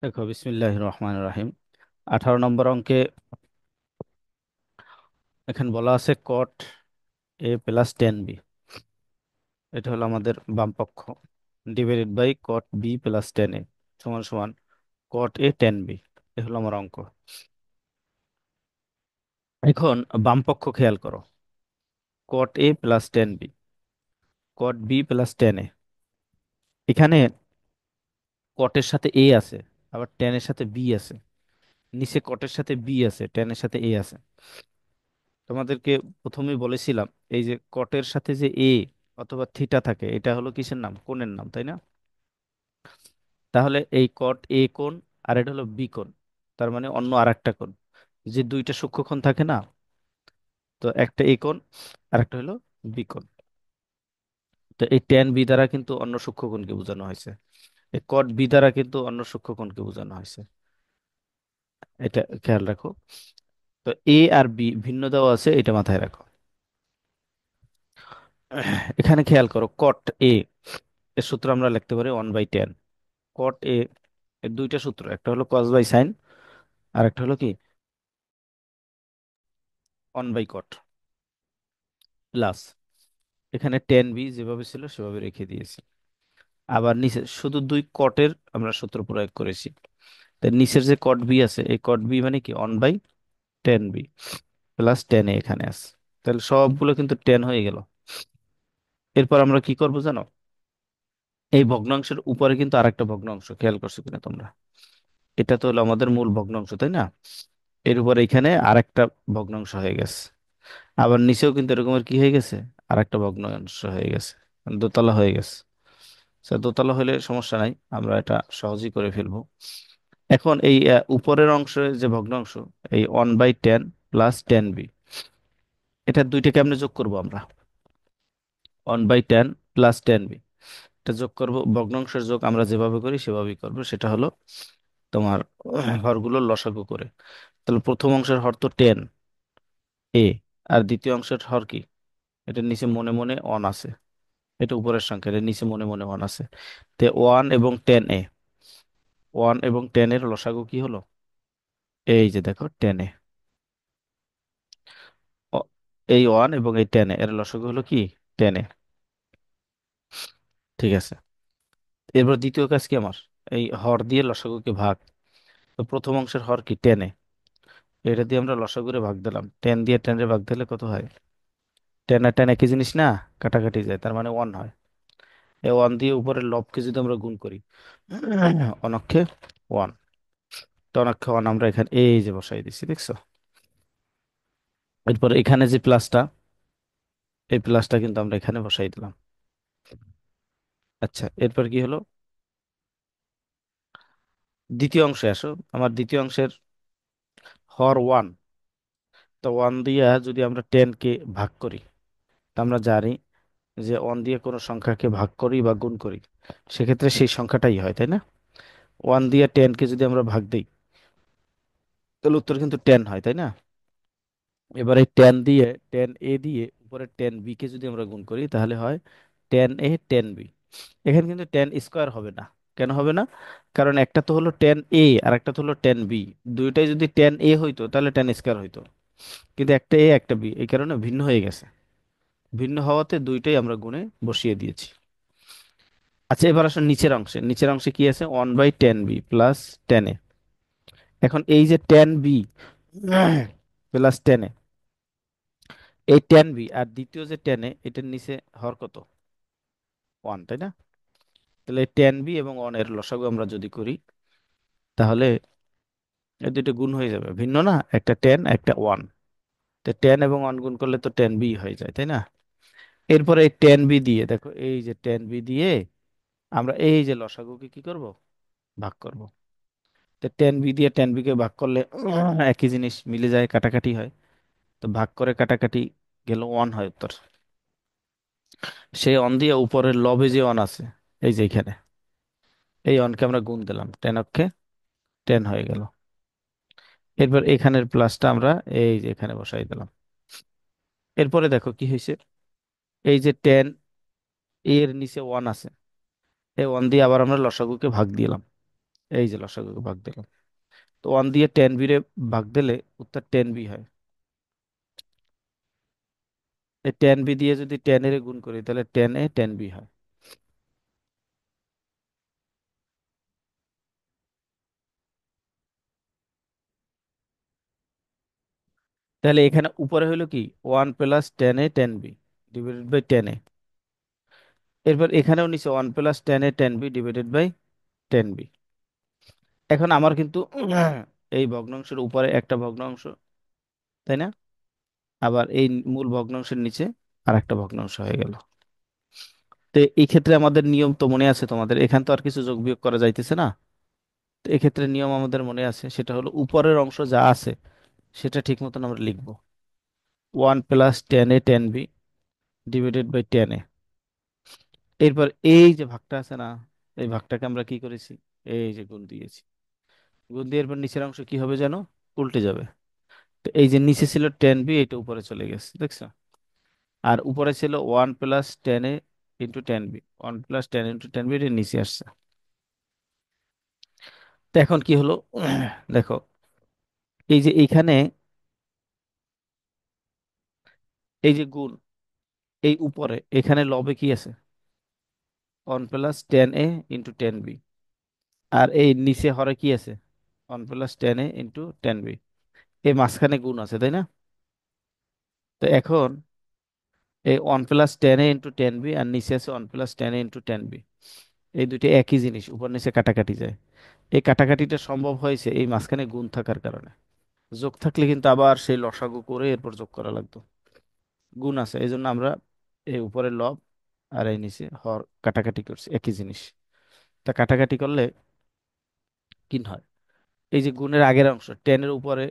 দেখো, বিসমিল্লাহ রহমান রাহিম। 18 নম্বর অঙ্কে এখানে বলা আছে কট এ প্লাস 10b। এটা হলো আমাদের বাম পক্ষ, divided by cot B plus 10a সমান সমান কট এ 10b। এ হলো আমার অঙ্ক। এখন বাম পক্ষ খেয়াল করো, cut a plus 10b, cut B plus 10a। এখানে কটের সাথে এ আছে, আবার 10 এর সাথে বি আছে। নিচে কটের সাথে বি আছে, 10 এর সাথে এ আছে। তোমাদেরকে প্রথমেই বলেছিলাম, এই যে কটের সাথে যে এ অথবা থিটা থাকে, এটা হলো কিসের নাম? কোণের নাম, তাই না? তাহলে এই কট এ কোণ আর এটা হলো বি কোণ, তার মানে অন্য আর একটা কোণ। যে দুইটা সূক্ষ্মকোণ থাকে না, তো একটা এ কোণ আর একটা হলো বি কোণ। তো এই ট্যান বি দ্বারা কিন্তু অন্য সূক্ষ্মকোণকে বোঝানো হয়েছে, এই কট বি দ্বারা কিন্তু অন্য সূক্ষ্মকোণকে বোঝানো হয়েছে। এটা খেয়াল রাখো। তো এ আর বি ভিন্ন দেওয়া আছে, এটা মাথায় রাখো। এখানে খেয়াল করো, কট এ এর সূত্র আমরা লিখতে পারি 1/10। কট এ এর দুইটা সূত্র, একটা হলো কস বাই সাইন, আর একটা হলো কি 1/cot প্লাস এখানে 10b যেভাবে ছিল সেভাবে রেখে দিয়েছি। আবার নিচে শুধু দুই কটের আমরা সূত্র প্রয়োগ করেছি। তাই নিচের যে কট বি আছে, এই কট বি মানে কি 1/10b প্লাস 10a এখানে আছে। তাহলে সবগুলো কিন্তু 10 হয়ে গেল। এরপর আমরা কি করব জানো? এই ভগ্নাংশের উপরে কিন্তু আরেকটা ভগ্নাংশ, খেয়াল করছো কিনা তোমরা? এটা তো হলো আমাদের মূল ভগ্নাংশ, তাই না? এর উপর এখানে আরেকটা ভগ্নাংশ হয়ে গেছে। আবার নিচেও কিন্তু এরকমের কি হয়ে গেছে, আরেকটা ভগ্নাংশ হয়ে গেছে, দোতলা হয়ে গেছে। দোতলা হলে সমস্যা নাই, আমরা এটা সহজেই করে ফেলবো। এখন এই উপরের অংশের যে ভগ্নাংশ, এই 1/10 প্লাস 10b, এটা দুইটা কেমনে যোগ করব আমরা? 1/10 প্লাস 10b এটা যোগ করব, ভগ্নাংশের যোগ আমরা যেভাবে করি সেভাবেই করব। সেটা হলো তোমার হরগুলোর লসাগু করে। তাহলে প্রথম অংশের হর তো 10a, আর দ্বিতীয় অংশের হর কি? এটার নিচে মনে মনে অন আছে, এটা উপরের সংখ্যা, এটার নিচে মনে মনে অন আছে। তে 1 এবং 10a, 1 এবং 10 এর লসাগু কি হলো? এই যে দেখো 10a। এই 1 এবং এই 10 এর লসাগু হলো কি? 10a। ঠিক আছে। এরপর দ্বিতীয় কাজ কি আমার? এই হর দিয়ে লসাগুকে ভাগ। তো প্রথম অংশের হর কি? 10a, এটা দিয়ে আমরা লসাগুরে ভাগ দিলাম। 10 দিয়ে 10 এর ভাগ দিলে কত হয়? 10 আর 10 একই জিনিস না, কাটাকাটি যায়, তার মানে 1 হয়। এই 1 দিয়ে উপরের লবকে যদি আমরা গুণ করি, অনক্ষে 1, তো অনক্ষে 1 আমরা এখানে এই যে বসাই দিচ্ছি, দেখছো? এরপর এখানে যে প্লাসটা, এই প্লাসটা কিন্তু আমরা এখানে বসাই দিলাম। আচ্ছা, এরপর কি হলো? দ্বিতীয় অংশে আসো। আমার দ্বিতীয় অংশের হর 1, তো 1 দিয়ে যদি আমরা 10 কে ভাগ করি, তা আমরা জানি যে 1 দিয়ে কোনো সংখ্যাকে ভাগ করি বা গুণ করি, সেক্ষেত্রে সেই সংখ্যাটাই হয়, তাই না? 1 দিয়ে 10 কে যদি আমরা ভাগ দিই, তাহলে উত্তর কিন্তু 10 হয়, তাই না? এবার এই 10 দিয়ে 10a দিয়ে উপরে 10b কে যদি আমরা গুণ করি, তাহলে হয় 10a 10b। এখানে কিন্তু 10 স্কোয়ার হবে না। কেন হবে না? কারণ একটা তো হলো 10a আর একটা তো হলো 10b। দুইটাই যদি 10a হইতো তাহলে 10 স্কোয়ার হইতো, কিন্তু একটা এ একটা বি, এই কারণে ভিন্ন হয়ে গেছে। ভিন্ন হওয়াতে দুইটাই আমরা গুণে বসিয়ে দিয়েছি। আচ্ছা, এবার আসলে নিচের অংশে। নিচের অংশে কি আছে? 1/10b plus 10a। এখন এই যে 10b প্লাস 10a, এই 10b আর দ্বিতীয় যে 10a, এটার নিচে হর কত? 1, তাই না? তাহলে 10b এবং 1 এর লসাগু আমরা যদি করি, তাহলে এই দুটো গুণ হয়ে যাবে, ভিন্ন না, একটা 10 একটা 1। তো 10 এবং 1 গুণ করলে তো 10b হয়ে যায়, তাই না? এরপরে এই 10b দিয়ে দেখো, এই যে 10b দিয়ে আমরা এই যে লসাগুকে কি করব? ভাগ করব। তো 10b দিয়ে 10b কে ভাগ করলে একই জিনিস মিলে যায়, কাটাকাটি হয়। তো ভাগ করে কাটাকাটি গেল 1 হয় উত্তর। সেই অন দিয়ে উপরের লবে যে অন আছে, এই যে এখানে, এই অনকে আমরা গুণ দিলাম, 10 হয়ে গেল। এরপর এখানের প্লাসটা আমরা এই যে এখানে বসাই দিলাম। এরপরে দেখো কি হয়েছে, এই যে 10 এর নিচে 1 আছে, এই 1 দিয়ে আবার আমরা লসাগুকে ভাগ দিলাম। এই যে লসাগুকে ভাগ দিলাম, তো 1 দিয়ে 10b রে ভাগ দিলে উত্তর 10b হয়। এই 10b দিয়ে যদি 10 এর গুণ করি তাহলে 10a 10b হয়। তাহলে এখানে উপরে হলো কি 1 + 10a 10b divided by 10a। এরপর এখানেও নিচে 1 + 10a 10b divided by 10b। এখন আমার কিন্তু এই ভগ্নাংশের উপরে একটা ভগ্নাংশ, তাই না? আবার এই মূল ভগ্নাংশের নিচে আর একটা ভগ্নাংশ হয়ে গেল। তো এই ক্ষেত্রে আমাদের নিয়ম তো মনে আছে তোমাদের, এখান তো আর কিছু যোগ বিয়োগ করা যাইতেছে না। তো এক্ষেত্রে নিয়ম আমাদের মনে আছে, সেটা হলো উপরের অংশ যা আছে সেটা ঠিক মতন আমরা লিখবো। 1 + 10a 10b divided by 10a। এরপর এই যে ভাগটা আছে না, এই ভাগটাকে আমরা কি করেছি, এই যে গুণ দিয়েছি। গুণ দিয়ে এরপর নিচের অংশ কি হবে যেন, উল্টে যাবে। তো এই যে নিচে ছিল 10b, এটা উপরে চলে গেছে, দেখছো? আর উপরে ছিল 1 + 10a into 10b, 1 + 10 into 10b, এটা নিচে আসছে। তো এখন কি হলো, দেখো এই যে এইখানে এই যে গুণ, এই উপরে এখানে লবে কি আছে, 1 + 10a ইন্টু 10b। আর এই নিচে হরে কি আছে, 1 + 10a ইন্টু 10b। এই মাঝখানে গুণ আছে, তাই না? তো এখন এই 1 + 10a ইন্টু 10b আর নিচে আছে 1 + 10a ইন্টু 10b, এই দুটো একই জিনিস, উপর নিচে কাটাকাটি যায়। এই কাটাকাটিটা সম্ভব হয়েছে এই মাঝখানে গুণ থাকার কারণে। যোগ থাকলে কিন্তু আবার সেই লসাগু করে এরপর যোগ করা লাগতো। গুণ আছে এই জন্য আমরা এই উপরে লব আর এই নিচে হর কাটাকাটি করছি, একই জিনিস। তা কাটাকাটি করলে কি হয়, এই যে গুণের আগের অংশ 10-এর উপরে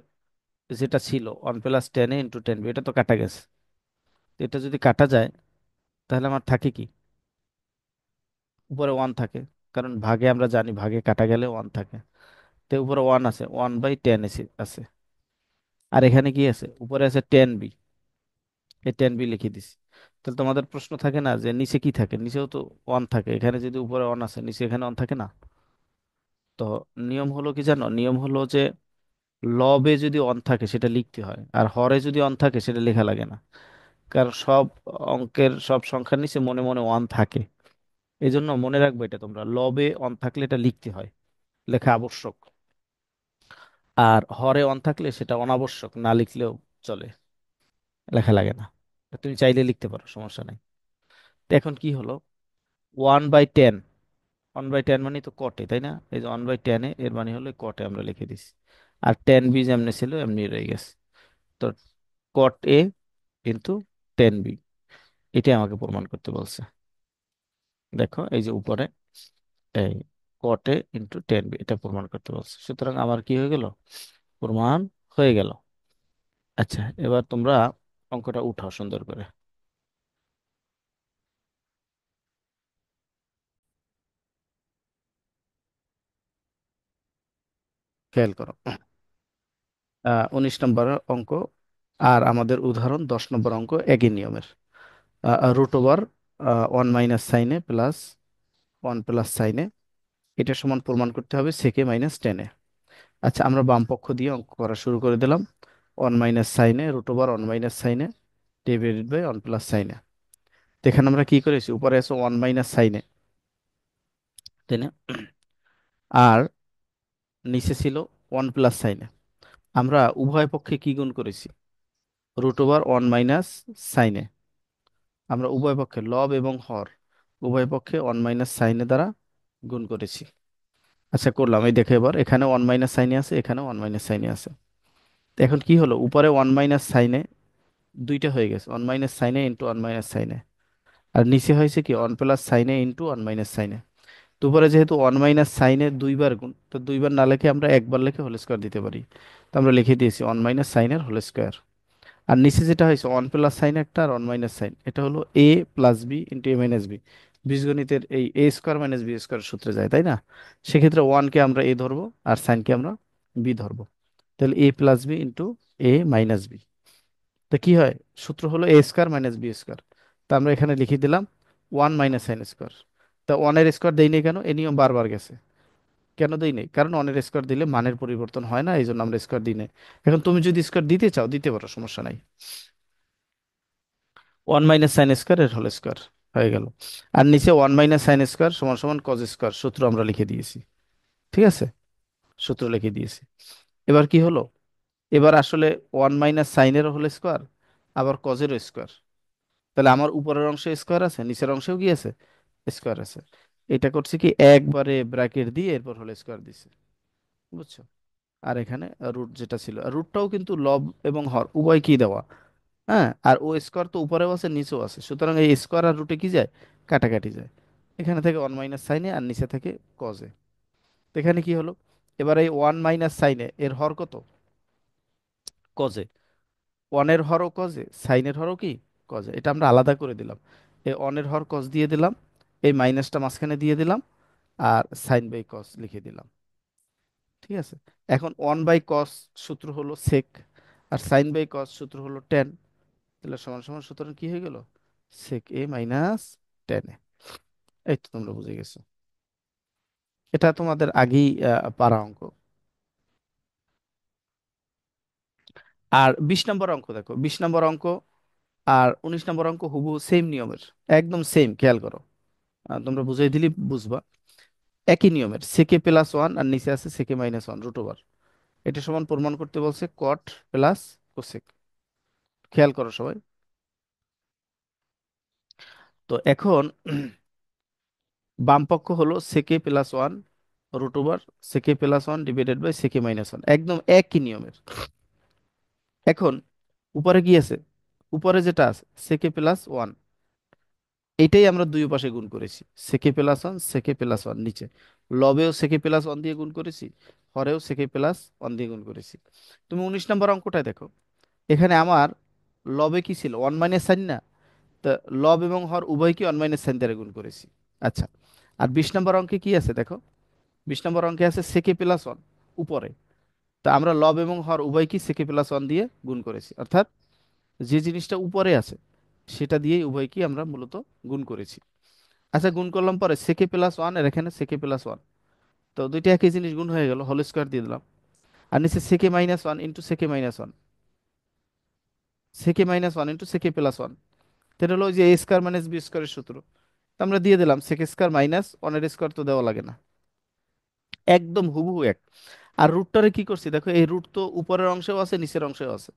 যেটা ছিল 1 + 10a ইন্টু 10b, এটা তো কাটা গেছে। তো এটা যদি কাটা যায় তাহলে আমার থাকে কি, উপরে ওয়ান থাকে। কারণ ভাগে আমরা জানি ভাগে কাটা গেলে ওয়ান থাকে। তো উপরে ওয়ান আছে, 1/10 আছে। আর এখানে কি আছে, উপরে আছে 10b, এই 10b লিখে দিছি। তাহলে তোমাদের প্রশ্ন থাকে না যে নিচে কি থাকে, নিচেও তো ওয়ান থাকে, এখানে যদি উপরে ওয়ান আছে নিচে এখানে ওয়ান থাকে না? তো নিয়ম হলো কি জানো, নিয়ম হলো যে লবে যদি অন থাকে সেটা লিখতে হয়, আর হরে যদি অন থাকে সেটা লেখা লাগে না। কারণ সব অঙ্কের সব সংখ্যার নিচে মনে মনে ওয়ান থাকে। এই জন্য মনে রাখবে এটা, তোমরা লবে অন থাকলে এটা লিখতে হয়, লেখা আবশ্যক। আর হরে অন থাকলে সেটা অনাবশ্যক, না লিখলেও চলে, লেখা লাগে না। তুমি চাইলে লিখতে পারো, সমস্যা নাই। তো এখন কি হলো, 1/10, 1/10 মানে তো কটে, তাই না? এই যে 1/10 এর মানে হলো কটে আমরা লিখে দিছি। আর 10b যেমনি ছিল এমনি রয়ে গেছে। তো কট a ইন্টু 10b, এটাই আমাকে প্রমাণ করতে বলছে। দেখো এই যে উপরে এই কট a ইন্টু 10b, এটা প্রমাণ করতে বলছে। সুতরাং আমার কি হয়ে গেল, প্রমাণ হয়ে গেল। আচ্ছা, এবার তোমরা অঙ্কটা উঠাও সুন্দর করে, খেয়াল করো। 19 নম্বর অঙ্ক, আর আমাদের উদাহরণ 10 নম্বর অঙ্ক একই নিয়মের। √ওভার 1 - সাইনে প্লাস 1 + সাইনে, এটা সমান প্রমাণ করতে হবে সেকে মাইনাস টেনে। আচ্ছা, আমরা বাম পক্ষ দিয়ে অঙ্ক করা শুরু করে দিলাম। 1 - সাইনে √ওভার 1 - সাইনে ডিভাইডেড বাই 1 + সাইনে। তো এখানে আমরা কি করেছি, উপরে আছে 1 - সাইনে, তাই না? আর নিচে ছিল 1 + সাইনে। আমরা উভয় পক্ষে কি গুণ করেছি, √ওভার 1 - সাইনে। আমরা উভয় পক্ষে লব এবং হর উভয় পক্ষে 1 - সাইনে দ্বারা গুণ করেছি। আচ্ছা করলাম, এই দেখে এবার এখানে 1 - সাইনে আছে, এখানে 1 - সাইনে আছে। তো এখন কি হলো, উপরে 1 - সাইনে দুইটা হয়ে গেছে, 1 - সাইনে ইন্টু 1 - সাইনে। আর নিচে হয়েছে কি 1 + সাইনে ইন্টু 1 - সাইনে। তো উপরে যেহেতু 1 - সাইনে দুইবার গুণ, তো দুইবার না লিখে আমরা একবার লিখে হোল স্কোয়ার দিতে পারি। তো আমরা লিখে দিয়েছি 1 - সাইনের হোল স্কোয়ার। আর নিচে যেটা হয়েছে 1 + সাইন একটা আর 1 - সাইন, এটা হলো a + b into a - b. বীজগণিতের এই a² - b² সূত্রে যায়, তাই না? সেক্ষেত্রে ওয়ানকে আমরা এ ধরবো আর সাইনকে আমরা বি ধরবো। তাহলে a + b into a - B. তো কি হয়, সূত্র হলো a² - b²। তা আমরা এখানে লিখে দিলাম 1 - সাইন স্কোয়ার। তা ওয়ানের স্কোয়ার দেয়নি কেন, এ নিয়ম বারবার গেছে। কেন দেই নাই? কারণ অনের স্কোয়ার দিলে মানের পরিবর্তন হয় না, এই জন্য আমরা স্কোয়ার দিই নাই। এখন তুমি যদি স্কোয়ার দিতে চাও দিতে পারো, সমস্যা নাই। 1 - sin স্কোয়ার এর হোল স্কোয়ার হয়ে গেল। আর নিচে 1 - sin স্কোয়ার সমান সমান কজ স্কোয়ার, সূত্র আমরা লিখে দিয়েছি। ঠিক আছে, সূত্র লিখে দিয়েছি। এবার কি হলো? এবার আসলে 1 - সাইনের হোল স্কোয়ার, আবার কজেরও স্কোয়ার। তাহলে আমার উপরের অংশে স্কোয়ার আছে, নিচের অংশেও কি আছে? স্কোয়ার আছে। এটা করছে কি, একবারে ব্র্যাকেট দিয়ে এরপর হোল স্কোয়ার দিছে। বুঝছো? আর এখানে রুট যেটা ছিল, আর রুটটাও কিন্তু লব এবং হর উভয় কি দেওয়া। হ্যাঁ, আর ও স্কোয়ার তো উপরেও আছে নিচেও আছে, সুতরাং এই স্কোয়ার আর রুটে কি যায়? কাটাকাটি যায়। এখানে থেকে 1 - সাইনে আর নিচে থেকে কজে। তো এখানে কি হলো? এবার এই 1 - সাইনে এর হর কত? কজে। ওয়ানের হরও কজে, সাইনের হরও কি? কজে। এটা আমরা আলাদা করে দিলাম। এই অনের হর কজ দিয়ে দিলাম, এই মাইনাসটা মাঝখানে দিয়ে দিলাম, আর সাইন বাই কস লিখে দিলাম। ঠিক আছে। এখন 1/cos সূত্র হলো সেক, আর সাইন বাই কস সূত্র হলো টেন। তাহলে সমান সমান সুতরাং কি হয়ে গেল? sec a - tan a। এই তো তোমরা বুঝে গেছো। এটা তোমাদের আগেই পারা অঙ্ক। আর 20 নম্বর অঙ্ক দেখো, 20 নম্বর অঙ্ক আর 19 নম্বর অঙ্ক হুবহু সেম নিয়মের, একদম সেম, খেয়াল করো। তোমরা বুঝাই দিলে বুঝবা। একই নিয়মের, সেকে প্লাস ওয়ান আর নিচে আছে সেকে মাইনাস ওয়ান রুট ওভার। এটা সমান প্রমাণ করতে বলছে কট প্লাস কোসেক। খেয়াল করো সবাই। তো এখন বাম পক্ষ হলো sec A plus one root over sec A plus one divided by sec A minus one, একদম একই নিয়মের। এখন উপরে কি আছে? উপরে যেটা আছে সেকে প্লাস ওয়ান, এইটাই আমরা দুই পাশে গুণ করেছি। সেকে প্লাস ওয়ান সেকে প্লাস ওয়ান নিচে, লবেও সেকে প্লাস ওয়ান দিয়ে গুণ করেছি, হরেও সেকে প্লাস ওয়ান দিয়ে গুণ করেছি। তুমি 19 নম্বর অঙ্কটায় দেখো, এখানে আমার লবে কি ছিল? 1 - সাইন না? তা লব এবং হর উভয়কে 1 - সাইন দ্বারা গুণ করেছি। আচ্ছা, আর 20 নম্বর অঙ্কে কি আছে দেখো, 20 নম্বর অঙ্কে আছে সেকে প্লাস ওয়ান উপরে। তা আমরা লব এবং হর উভয়কে সেকে প্লাস ওয়ান দিয়ে গুণ করেছি, অর্থাৎ যে জিনিসটা উপরে আছে সেটা দিয়েই উভয়কে আমরা মূলত গুণ করেছি। আচ্ছা, গুণ করলাম পরে সেকে প্লাস ওয়ান আর এখানে সেকে প্লাস ওয়ান, তো দুইটা একই জিনিস গুণ হয়ে গেল, হোল স্কোয়ার দিয়ে দিলাম। আর নিচে সেকে মাইনাস ওয়ান ইন্টু সেকে মাইনাস ওয়ান, সেকে মাইনাস ওয়ান ইন্টু সেকে প্লাস ওয়ান। এটা হলো ওই যে এ স্কোয়ার মাইনাস বি স্কোয়ারের সূত্র। তো আমরা দিয়ে দিলাম সেক স্কোয়ার মাইনাস ওয়ানের স্কোয়ার, তো দেওয়া লাগে না, একদম হুবহু এক। আর রুটটারে কি করছি দেখো, এই রুট তো উপরের অংশেও আছে নিচের অংশেও আছে,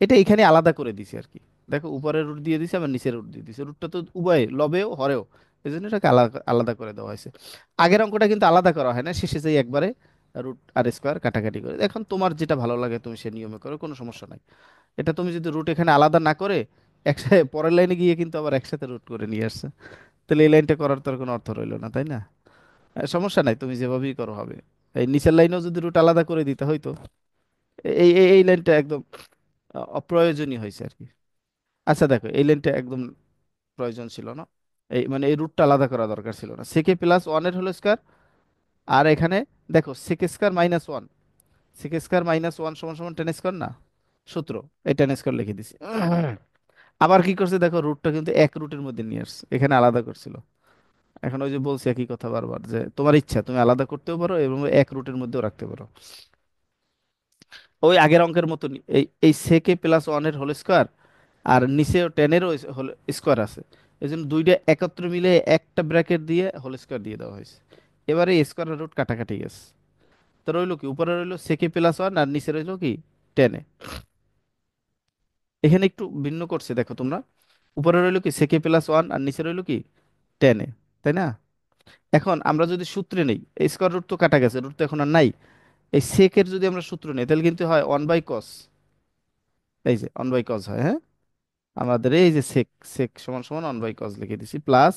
এটা এখানে আলাদা করে দিছি আর কি। দেখো উপরের রুট দিয়ে দিছি, আবার নিচের রুট দিয়ে দিছি, রুটটা তো উভয় লবেও হরেও, এই জন্য এটাকে আলাদা আলাদা করে দেওয়া হয়েছে। আগের অঙ্কটা কিন্তু আলাদা করা হয় না, শেষে যেই একবারে রুট আর স্কোয়ার কাটাকাটি করে। এখন তোমার যেটা ভালো লাগে তুমি সে নিয়মে করো, কোনো সমস্যা নাই। এটা তুমি যদি রুট এখানে আলাদা না করে একসাথে পরের লাইনে গিয়ে কিন্তু আবার একসাথে রুট করে নিয়ে আসছে, তাহলে এই লাইনটা করার তো আর কোনো অর্থ রইলো না, তাই না? সমস্যা নাই, তুমি যেভাবেই করো হবে। এই নিচের লাইনেও যদি রুট আলাদা করে দিতে হয়তো, এই এই এই লাইনটা একদম অপ্রয়োজনীয় হয়েছে আর কি। আচ্ছা দেখো, এই লাইনটা একদম প্রয়োজন ছিল না, এই মানে এই রুটটা আলাদা করা দরকার ছিল না। সেকে প্লাস ওয়ানের হোল স্কোয়ার, আর এখানে দেখো সেকে স্কোয়ার মাইনাস ওয়ান, সেকে স্কোয়ার মাইনাস ওয়ান সমান সমান টেন স্কোয়ার না সূত্র, এই টেন স্কোয়ার লিখে দিছি। আবার কি করছে দেখো, রুটটা কিন্তু এক রুটের মধ্যে নিয়ে আসছে, এখানে আলাদা করছিল। এখন ওই যে বলছি একই কথা বারবার, যে তোমার ইচ্ছা তুমি আলাদা করতেও পারো এবং এক রুটের মধ্যেও রাখতে পারো। ওই আগের অঙ্কের মতন এই এই সেকে প্লাস ওয়ানের হোল স্কোয়ার, আর নিচেও টেনেরও হোল স্কোয়ার আছে, এই জন্য দুইটা একত্রে মিলে একটা ব্র্যাকেট দিয়ে হোল স্কোয়ার দিয়ে দেওয়া হয়েছে। এবারে স্কোয়ার রুট কাটাকাটি গেছে, তো রইলো কি, উপরে রইলো সেকে প্লাস ওয়ান আর নিচে রইলো কি টেনে। এখানে একটু ভিন্ন করছে দেখো তোমরা, উপরে রইলো কি সেকে প্লাস ওয়ান আর নিচে রইলো কি টেনে, তাই না? এখন আমরা যদি সূত্রে নেই, এই স্কোয়ার রুট তো কাটা গেছে, রুট তো এখন আর নাই। এই সেকের যদি আমরা সূত্র নেই তাহলে কিন্তু হয় 1/cos, এই যে 1/cos হয়, হ্যাঁ। আমাদের এই যে সেক, সেক সমান সমান 1/cos লিখে দিছি, প্লাস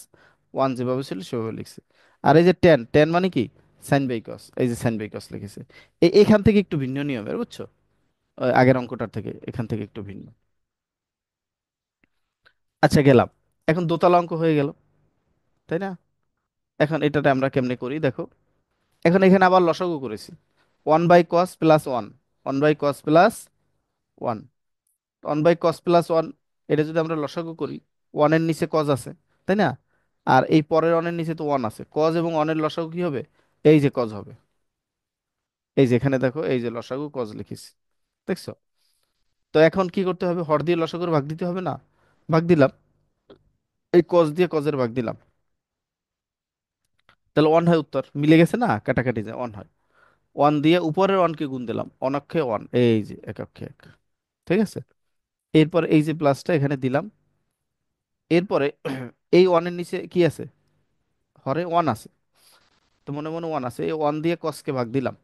ওয়ান যেভাবে ছিল সেভাবে লিখছি। আর এই যে টেন, টেন মানে কি সাইন বাই কস, এই যে সাইন বাই কস লিখেছে। এখান থেকে একটু ভিন্ন নিয়মের, বুঝছো? ওই আগের অঙ্কটার থেকে এখান থেকে একটু ভিন্ন। আচ্ছা গেলাম, এখন দোতলা অঙ্ক হয়ে গেল, তাই না? এখন এটাতে আমরা কেমনে করি দেখো, এখন এখানে আবার লসাগু করেছি। 1/cos plus one, 1/cos plus one, 1/cos plus one, এটা যদি আমরা লসাগু করি, ওয়ানের নিচে কজ আছে, তাই না? আর এই পরের ওয়ানের নিচে তো ওয়ান আছে, কজ এবং ওয়ানের লসাগু কি হবে? এই যে কজ হবে। এই যে এখানে দেখো, এই যে লসাগু কজ লিখিস, দেখছো? তো এখন কি করতে হবে, হর দিয়ে লসাগুর ভাগ দিতে হবে না? ভাগ দিলাম, এই কজ দিয়ে কজের ভাগ দিলাম, তাহলে ওয়ান হয় উত্তর, মিলে গেছে না, কাটাকাটি যায় ওয়ান হয়। ওয়ান দিয়ে উপরের ওয়ানকে গুণ দিলাম, অনক্ষে ওয়ান, এই যে এক অক্ষে এক, ঠিক আছে? এরপর এই যে প্লাসটা এখানে দিলাম, এরপরে এই ওয়ানের নিচে কি আছে, হরে ওয়ান আছে, তো মনে মনে ওয়ান আছে, এই ওয়ান দিয়ে কসকে ভাগ দিলাম,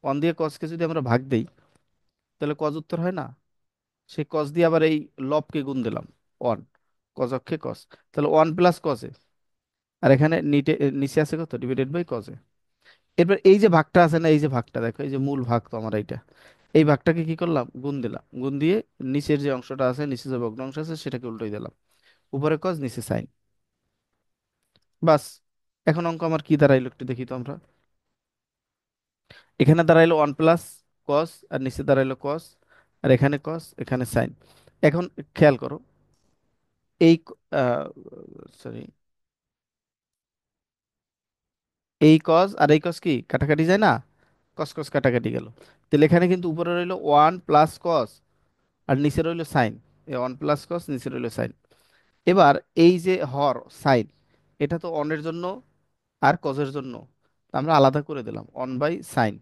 ওয়ান দিয়ে কসকে যদি আমরা ভাগ দেই তাহলে কজ উত্তর হয় না? সেই কস দিয়ে আবার এই লবকে গুণ দিলাম, ওয়ান, কজ অক্ষে কস, তাহলে ওয়ান প্লাস কজে, আর এখানে নিচে আছে কত, ডিভাইডেড বাই কজে। এরপর এই যে ভাগটা আছে না, এই যে ভাগটা দেখো, এই যে মূল ভাগ তো আমার এইটা, এই ভাগটাকে কি করলাম, গুণ দিলাম, গুণ দিয়ে নিচের যে অংশটা আছে, নিচে যে ভগ্ন অংশ আছে সেটাকে উল্টোই দিলাম, উপরে কজ নিচে সাইন, বাস। এখন অঙ্ক আমার কি দাঁড়াইলো একটু দেখি তো আমরা। এখানে দাঁড়াইলো ওয়ান প্লাস কস, আর নিচে দাঁড়াইলো কস, আর এখানে কস, এখানে সাইন। এখন খেয়াল করো, এই সরি, এই কস আর এই কস কি কাটাকাটি যায় না, কস কস কাটাকাটি গেল, তাহলে এখানে কিন্তু উপরে রইলো ওয়ান প্লাস কস, আর নিচে রইলো সাইন, এই ওয়ান প্লাস কস, নিচে রইলো সাইন। এবার এই যে হর সাইন, এটা তো অনের জন্য আর কজের জন্য, তা আমরা আলাদা করে দিলাম, অন বাই সাইন,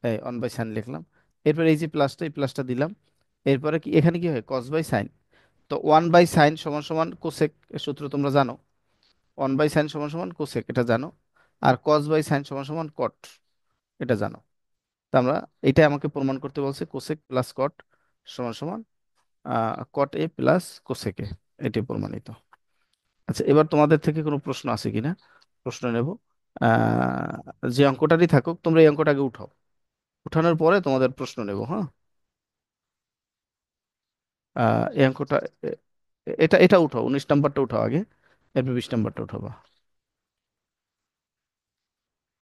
এই অন বাই সাইন লিখলাম। এরপর এই যে প্লাসটা, এই প্লাসটা দিলাম, এরপরে কি এখানে কি হয়, কস বাই সাইন। তো ওয়ান বাই সাইন সমান সমান কোসেক, এর সূত্র তোমরা জানো, ওয়ান বাই সাইন সমান সমান কোসেক, এটা জানো। আর কস বাই সাইন সমান সমান কট, এটা জানো। তা আমরা, এটাই আমাকে প্রমাণ করতে বলছে, কোসেক প্লাস কট সমান সমান কট এ প্লাস কোসেক এ, এটি প্রমাণিত। আচ্ছা, এবার তোমাদের থেকে কোনো প্রশ্ন আছে কিনা, প্রশ্ন নেব। যে অঙ্কটারই থাকুক, তোমরা এই অঙ্কটাকে উঠাও, উঠানোর পরে তোমাদের প্রশ্ন নেব, হ্যাঁ? এই অঙ্কটা এটা এটা উঠাও, 19 নাম্বারটা উঠাও আগে, এরপর 20 নাম্বারটা উঠাবা।